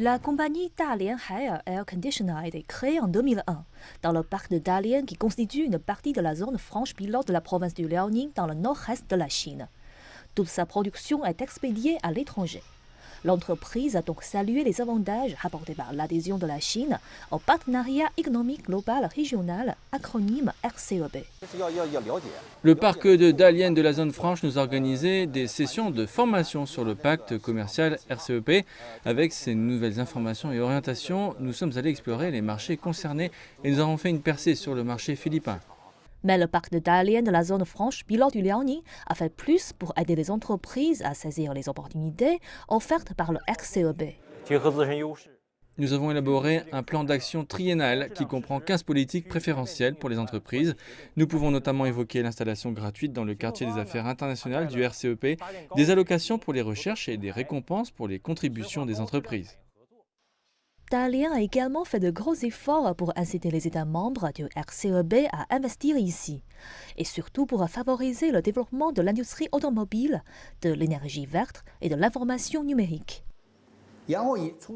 La compagnie Dalian Haier Air Conditioner a été créée en 2001 dans le parc de Dalian qui constitue une partie de la zone franche pilote de la province du Liaoning dans le nord-est de la Chine. Toute sa production est expédiée à l'étranger. L'entreprise a donc salué les avantages apportés par l'adhésion de la Chine au partenariat économique global régional, acronyme RCEP. Le parc de Dalian de la zone franche nous a organisé des sessions de formation sur le pacte commercial RCEP. Avec ces nouvelles informations et orientations, nous sommes allés explorer les marchés concernés et nous avons fait une percée sur le marché philippin. Mais le parc de Dalian de la zone franche pilote du Liaoning a fait plus pour aider les entreprises à saisir les opportunités offertes par le RCEP. Nous avons élaboré un plan d'action triennal qui comprend 15 politiques préférentielles pour les entreprises. Nous pouvons notamment évoquer l'installation gratuite dans le quartier des affaires internationales du RCEP, des allocations pour les recherches et des récompenses pour les contributions des entreprises. Dalian a également fait de gros efforts pour inciter les États membres du RCEP à investir ici, et surtout pour favoriser le développement de l'industrie automobile, de l'énergie verte et de l'information numérique.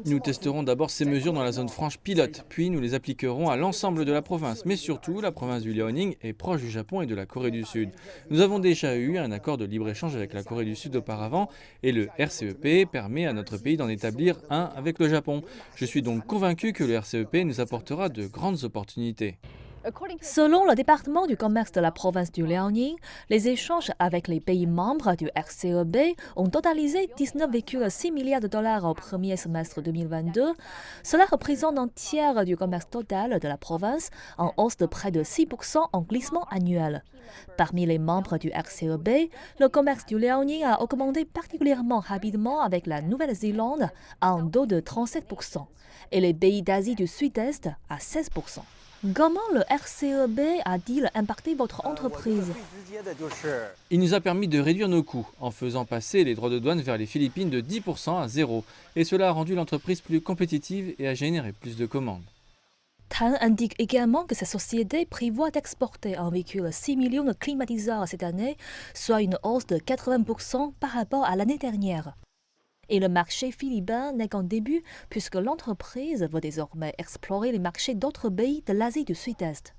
Nous testerons d'abord ces mesures dans la zone franche pilote, puis nous les appliquerons à l'ensemble de la province. Mais surtout, la province du Liaoning est proche du Japon et de la Corée du Sud. Nous avons déjà eu un accord de libre-échange avec la Corée du Sud auparavant, et le RCEP permet à notre pays d'en établir un avec le Japon. Je suis donc convaincu que le RCEP nous apportera de grandes opportunités. Selon le département du commerce de la province du Liaoning, les échanges avec les pays membres du RCEP ont totalisé 19,6 milliards de dollars au premier semestre 2022. Cela représente un tiers du commerce total de la province, en hausse de près de 6% en glissement annuel. Parmi les membres du RCEP, le commerce du Liaoning a augmenté particulièrement rapidement avec la Nouvelle-Zélande à un taux de 37% et les pays d'Asie du Sud-Est à 16%. Comment le RCEP a-t-il impacté votre entreprise? Il nous a permis de réduire nos coûts en faisant passer les droits de douane vers les Philippines de 10% à 0. Et cela a rendu l'entreprise plus compétitive et a généré plus de commandes. Tan indique également que sa société prévoit d'exporter 1,6 million de climatiseurs cette année, soit une hausse de 80% par rapport à l'année dernière. Et le marché philippin n'est qu'en début puisque l'entreprise veut désormais explorer les marchés d'autres pays de l'Asie du Sud-Est.